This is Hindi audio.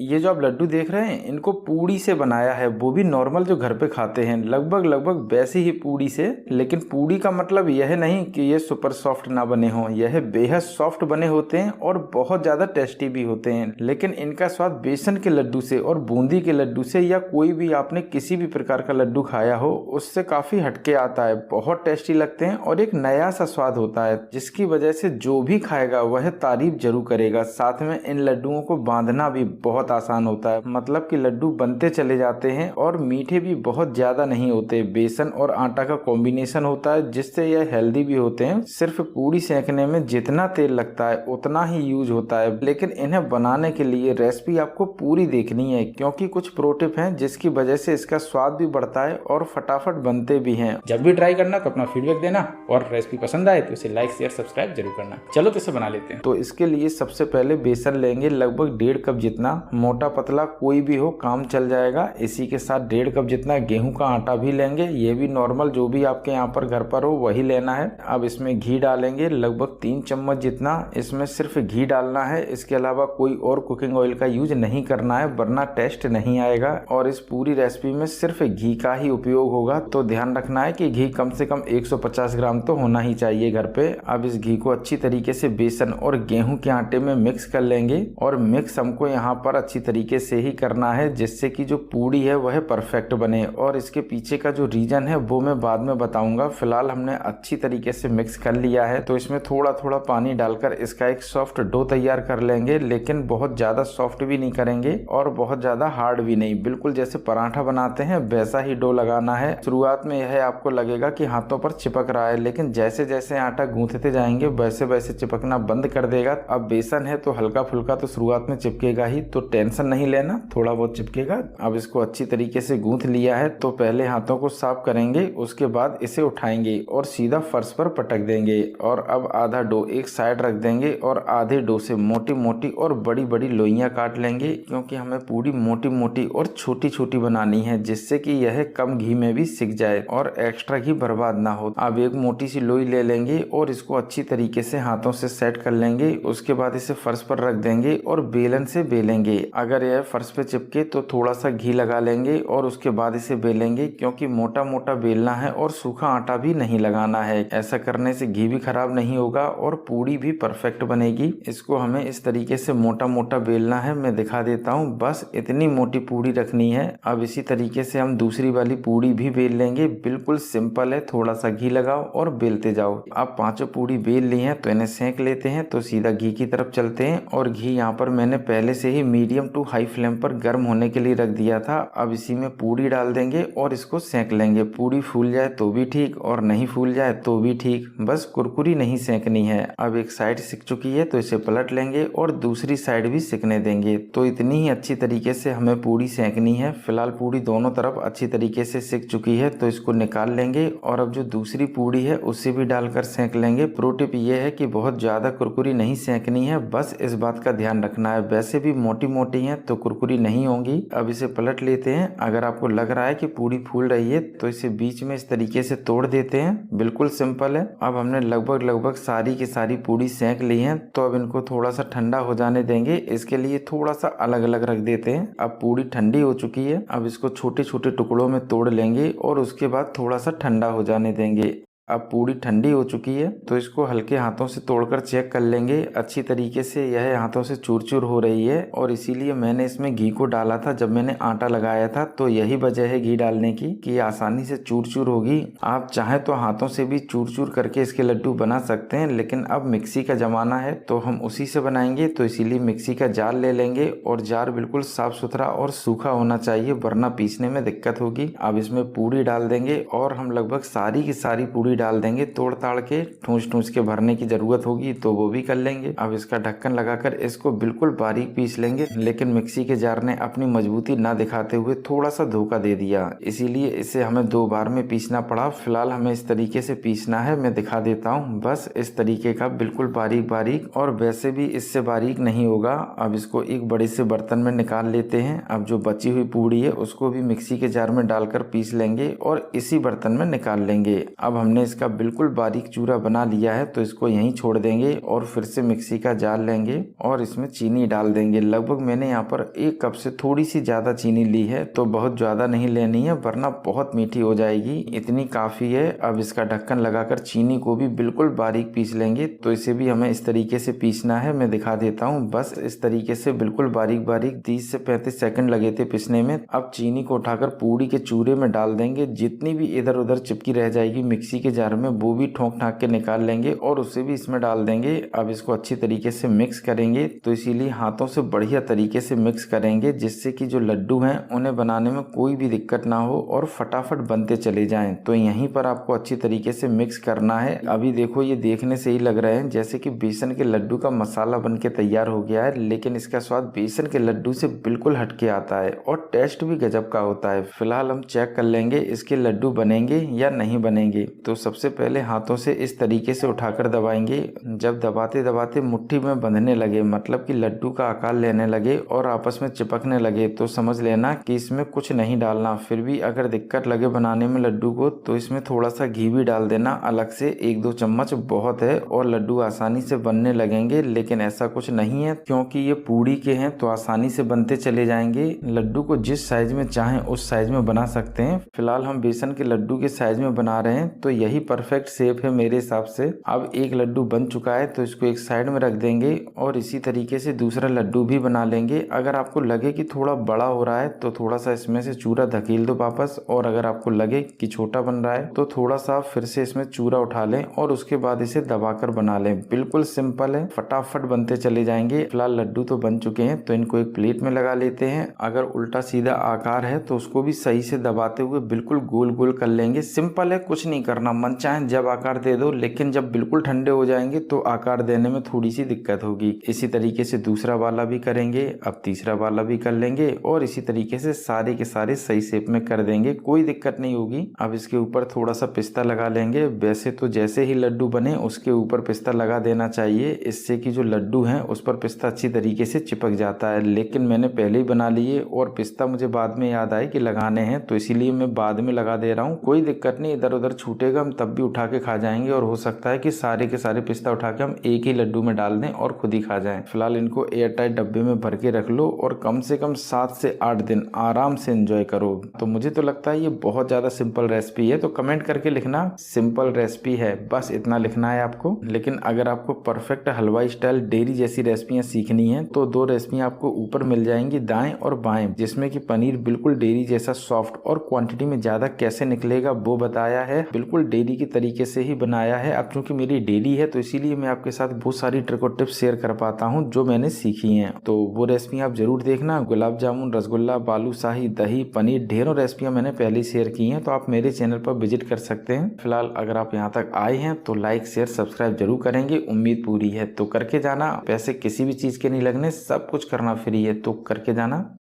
ये जो आप लड्डू देख रहे हैं इनको पूड़ी से बनाया है, वो भी नॉर्मल जो घर पे खाते हैं, लगभग वैसी ही पूड़ी से। लेकिन पूड़ी का मतलब यह नहीं कि ये सुपर सॉफ्ट ना बने हों, यह बेहद सॉफ्ट बने होते हैं और बहुत ज़्यादा टेस्टी भी होते हैं। लेकिन इनका स्वाद बेसन के लड्डू से और बूंदी के लड्डू से या कोई भी आपने किसी भी प्रकार का लड्डू खाया हो उससे काफ़ी हटके आता है। बहुत टेस्टी लगते हैं और एक नया सा स्वाद होता है, जिसकी वजह से जो भी खाएगा वह तारीफ जरूर करेगा। साथ में इन लड्डुओं को बांधना भी बहुत आसान होता है, मतलब कि लड्डू बनते चले जाते हैं और मीठे भी बहुत ज्यादा नहीं होते। बेसन और आटा का कॉम्बिनेशन होता है जिससे यह हेल्दी भी होते हैं। सिर्फ पूड़ी सेकने में जितना तेल लगता है उतना ही यूज होता है, लेकिन इन्हें बनाने के लिए रेसिपी आपको पूरी देखनी है, क्योंकि कुछ प्रो टिप हैं जिसकी वजह से इसका स्वाद भी बढ़ता है और फटाफट बनते भी हैं। जब भी ट्राई करना तो अपना फीडबैक देना और रेसिपी पसंद आए तो इसे लाइक शेयर सब्सक्राइब जरूर करना। चलो तो इसे बना लेते हैं। तो इसके लिए सबसे पहले बेसन लेंगे, लगभग 1.5 कप जितना। मोटा पतला कोई भी हो काम चल जाएगा। इसी के साथ 1.5 कप जितना गेहूं का आटा भी लेंगे, ये भी नॉर्मल जो भी आपके यहाँ पर घर पर हो वही लेना है। अब इसमें घी डालेंगे, लगभग 3 चम्मच जितना। इसमें सिर्फ घी डालना है, इसके अलावा कोई और कुकिंग ऑयल का यूज नहीं करना है, वरना टेस्ट नहीं आएगा। और इस पूरी रेसिपी में सिर्फ घी का ही उपयोग होगा, तो ध्यान रखना है कि घी कम से कम 150 ग्राम तो होना ही चाहिए घर पे। अब इस घी को अच्छी तरीके से बेसन और गेहूं के आटे में मिक्स कर लेंगे, और मिक्स हमको यहाँ पर अच्छी तरीके से ही करना है जिससे कि जो पूड़ी है वह परफेक्ट बने। और इसके पीछे का जो रीजन है वो मैं बाद में बताऊंगा। फिलहाल हमने अच्छी तरीके से मिक्स कर लिया है, तो इसमें थोड़ा थोड़ा पानी डालकर इसका एक सॉफ्ट डो तैयार कर लेंगे, लेकिन बहुत ज्यादा सॉफ्ट भी नहीं करेंगे और बहुत ज्यादा हार्ड भी नहीं। बिल्कुल जैसे पराठा बनाते हैं वैसा ही डो लगाना है। शुरुआत में यह आपको लगेगा कि हाथों पर चिपक रहा है, लेकिन जैसे जैसे आटा गूंथते जाएंगे वैसे वैसे चिपकना बंद कर देगा। अब बेसन है तो हल्का फुल्का तो शुरुआत में चिपकेगा ही, तो टेंशन नहीं लेना, थोड़ा बहुत चिपकेगा। अब इसको अच्छी तरीके से गूंथ लिया है, तो पहले हाथों को साफ करेंगे, उसके बाद इसे उठाएंगे और सीधा फर्श पर पटक देंगे। और अब आधा डो एक साइड रख देंगे और आधे डो से मोटी मोटी और बड़ी बड़ी लोइयां काट लेंगे, क्योंकि हमें पूरी मोटी मोटी और छोटी छोटी बनानी है, जिससे कि यह कम घी में भी सिक जाए और एक्स्ट्रा घी बर्बाद ना हो। अब एक मोटी सी लोई ले लेंगे और इसको अच्छी तरीके से हाथों से सेट कर लेंगे। उसके बाद इसे फर्श पर रख देंगे और बेलन से बेलेंगे। अगर यह फर्श पे चिपके तो थोड़ा सा घी लगा लेंगे और उसके बाद इसे बेलेंगे, क्योंकि मोटा मोटा बेलना है और सूखा आटा भी नहीं लगाना है। ऐसा करने से घी भी खराब नहीं होगा और पूड़ी भी परफेक्ट बनेगी। इसको हमें इस तरीके से मोटा मोटा बेलना है, मैं दिखा देता हूँ। बस इतनी मोटी पूड़ी रखनी है। अब इसी तरीके से हम दूसरी वाली पूड़ी भी बेल लेंगे। बिल्कुल सिंपल है, थोड़ा सा घी लगाओ और बेलते जाओ। अब 5 पूड़ी बेल ली हैं तो इन्हें सेंक लेते हैं। तो सीधा घी की तरफ चलते हैं, और घी यहाँ पर मैंने पहले से ही मीडियम टू हाई फ्लेम पर गर्म होने के लिए रख दिया था। अब इसी में पूड़ी डाल देंगे और इसको सेंक लेंगे। पूड़ी फूल जाए तो भी ठीक और नहीं फूल जाए तो भी ठीक, बस कुरकुरी नहीं सेंकनी है। अब एक साइड सिक चुकी है तो इसे पलट लेंगे और दूसरी साइड भी सिकने देंगे। तो इतनी ही अच्छी तरीके से हमें पूड़ी सेंकनी है। फिलहाल पूड़ी दोनों तरफ अच्छी तरीके से सिक चुकी है, तो इसको निकाल लेंगे और अब जो दूसरी पूड़ी है उसे भी डालकर सेंक लेंगे। प्रो टिप ये है कि बहुत ज्यादा कुरकुरी नहीं सेंकनी है, बस इस बात का ध्यान रखना है। वैसे भी मोटी मोटी है तो कुरकुरी नहीं होंगी। अब इसे पलट लेते हैं। अगर आपको लग रहा है कि पूड़ी फूल रही है तो इसे बीच में इस तरीके से तोड़ देते हैं। बिल्कुल सिंपल है। अब हमने लगभग सारी की सारी पूड़ी सेंक ली है, तो अब इनको थोड़ा सा ठंडा हो जाने देंगे। इसके लिए थोड़ा सा अलग अलग रख देते हैं। अब पूड़ी ठंडी हो चुकी है। अब इसको छोटे छोटे टुकड़ों में तोड़ लेंगे और उसके बाद थोड़ा सा ठंडा हो जाने देंगे। अब पूड़ी ठंडी हो चुकी है तो इसको हल्के हाथों से तोड़कर चेक कर लेंगे। अच्छी तरीके से यह हाथों से चूर चूर हो रही है, और इसीलिए मैंने इसमें घी को डाला था जब मैंने आटा लगाया था। तो यही वजह है घी डालने की कि आसानी से चूर चूर होगी। आप चाहें तो हाथों से भी चूर चूर करके इसके लड्डू बना सकते हैं, लेकिन अब मिक्सी का जमाना है तो हम उसी से बनाएंगे। तो इसीलिए मिक्सी का जार ले लेंगे, और जार बिल्कुल साफ सुथरा और सूखा होना चाहिए, वरना पीसने में दिक्कत होगी। अब इसमें पूड़ी डाल देंगे और हम लगभग सारी की सारी पूड़ी डाल देंगे। तोड़ ताड़ के ठूस ठूस के भरने की जरूरत होगी तो वो भी कर लेंगे। अब इसका ढक्कन लगाकर इसको बिल्कुल बारीक पीस लेंगे, लेकिन मिक्सी के जार ने अपनी मजबूती ना दिखाते हुए थोड़ा सा धोखा दे दिया, इसीलिए इसे हमें 2 बार में पीसना पड़ा। फिलहाल हमें इस तरीके से पीसना है, मैं दिखा देता हूँ। बस इस तरीके का बिल्कुल बारीक बारीक, और वैसे भी इससे बारीक नहीं होगा। अब इसको एक बड़े से बर्तन में निकाल लेते हैं। अब जो बची हुई पूड़ी है उसको भी मिक्सी के जार में डालकर पीस लेंगे और इसी बर्तन में निकाल लेंगे। अब हमने इसका बिल्कुल बारीक चूरा बना लिया है, तो इसको यहीं छोड़ देंगे और फिर से मिक्सी का जार लेंगे और इसमें चीनी डाल देंगे। लगभग मैंने यहाँ पर 1 कप से थोड़ी सी ज़्यादा चीनी ली है, तो बहुत ज़्यादा नहीं लेनी है वरना बहुत मीठी हो जाएगी। इतनी काफ़ी है। अब इसका ढक्कन लगाकर चीनी को भी बिल्कुल बारीक पीस लेंगे। तो इसे भी हमें इस तरीके से पीसना है, मैं दिखा देता हूँ। बस इस तरीके से बिल्कुल बारीक बारीक 30 से 35 सेकंड लगे थे पिसने में। अब चीनी को उठाकर पूड़ी के चूरे में डाल देंगे। जितनी भी इधर उधर चिपकी रह जाएगी मिक्सी के जार में, वो भी ठोक ठाक के निकाल लेंगे और उसे भी इसमें डाल देंगे। अब इसको अच्छी तरीके से मिक्स करेंगे, तो इसीलिए हाथों से बढ़िया तरीके से मिक्स करेंगे जिससे कि जो लड्डू हैं उन्हें बनाने में कोई भी दिक्कत ना हो और फटाफट बनते चले जाएं। तो यहीं पर आपको अच्छी तरीके से मिक्स करना है। अभी देखो, ये देखने से ही लग रहे हैं जैसे कि बेसन के लड्डू का मसाला बन के तैयार हो गया है, लेकिन इसका स्वाद बेसन के लड्डू से बिल्कुल हटके आता है और टेस्ट भी गजब का होता है। फिलहाल हम चेक कर लेंगे इसके लड्डू बनेंगे या नहीं बनेंगे। तो सबसे पहले हाथों से इस तरीके से उठाकर दबाएंगे। जब दबाते दबाते मुट्ठी में बंधने लगे, मतलब कि लड्डू का आकार लेने लगे और आपस में चिपकने लगे, तो समझ लेना कि इसमें कुछ नहीं डालना। फिर भी अगर दिक्कत लगे बनाने में लड्डू को, तो इसमें थोड़ा सा घी भी डाल देना अलग से, 1-2 चम्मच बहुत है और लड्डू आसानी से बनने लगेंगे। लेकिन ऐसा कुछ नहीं है, क्योंकि ये पूड़ी के हैं तो आसानी से बनते चले जाएंगे। लड्डू को जिस साइज में चाहें उस साइज में बना सकते हैं। फिलहाल हम बेसन के लड्डू के साइज में बना रहे हैं, तो यही परफेक्ट शेप है मेरे हिसाब से। अब एक लड्डू बन चुका है, तो इसको एक साइड में रख देंगे और इसी तरीके से दूसरा लड्डू भी बना लेंगे। अगर आपको लगे कि थोड़ा बड़ा हो रहा है तो थोड़ा सा इसमें से चूरा धकेल दो वापस, और अगर आपको लगे कि छोटा बन रहा है तो थोड़ा सा फिर से इसमें चूरा उठा लें और उसके बाद इसे दबाकर बना लें। बिल्कुल सिंपल है, फटाफट बनते चले जाएंगे। फिलहाल लड्डू तो बन चुके हैं, तो इनको एक प्लेट में लगा लेते हैं। अगर उल्टा सीधा आकार है तो उसको भी सही से दबाते हुए बिल्कुल गोल गोल कर लेंगे। सिंपल है, कुछ नहीं करना, मन चाहे जब आकार दे दो, लेकिन जब बिल्कुल ठंडे हो जाएंगे तो आकार देने में थोड़ी सी दिक्कत होगी। इसी तरीके से दूसरा वाला भी करेंगे, अब तीसरा वाला भी कर लेंगे और इसी तरीके से सारे के सारे सही शेप में कर देंगे, कोई दिक्कत नहीं होगी। अब इसके ऊपर थोड़ा सा पिस्ता लगा लेंगे। वैसे तो जैसे ही लड्डू बने उसके ऊपर पिस्ता लगा देना चाहिए, इससे कि जो लड्डू हैं उस पर पिस्ता अच्छी तरीके से चिपक जाता है। लेकिन मैंने पहले ही बना लिए और पिस्ता मुझे बाद में याद आए कि लगाने हैं, तो इसीलिए मैं बाद में लगा दे रहा हूँ। कोई दिक्कत नहीं, इधर उधर छूटेगा हम तब भी उठा के खा जाएंगे और हो सकता है कि सारे के सारे पिस्ता उठा के हम एक ही लड्डू में डाल दें और खुद ही खा जाएं। फिलहाल इनको एयर टाइट डब्बे में भर के रख लो और कम से कम 7 से 8 दिन आराम से एंजॉय करो। तो मुझे तो लगता है ये बहुत ज्यादा सिंपल रेसिपी है, तो कमेंट करके लिखना सिंपल रेसिपी है, बस इतना लिखना है आपको। लेकिन अगर आपको परफेक्ट हलवाई स्टाइल डेयरी जैसी रेसिपियां सीखनी है तो 2 रेसिपियां आपको ऊपर मिल जाएंगी, दाएं और बाएं, जिसमें कि पनीर बिल्कुल डेयरी जैसा सॉफ्ट और क्वांटिटी में ज्यादा कैसे निकलेगा वो बताया है। बिल्कुल डेयरी के तरीके से ही बनाया है। अब चूंकि मेरी डेयरी है तो इसीलिए मैं आपके साथ बहुत सारी ट्रिक और टिप्स शेयर कर पाता हूँ जो मैंने सीखी हैं। तो वो रेसिपी आप जरूर देखना। गुलाब जामुन, रसगुल्ला, बालूशाही, दही, पनीर, ढेरों रेसिपियां मैंने पहले शेयर की हैं, तो आप मेरे चैनल पर विजिट कर सकते हैं। फिलहाल अगर आप यहाँ तक आए हैं तो लाइक शेयर सब्सक्राइब जरूर करेंगे, उम्मीद पूरी है। तो करके जाना, पैसे किसी भी चीज के नहीं लगने, सब कुछ करना फ्री है, तो करके जाना।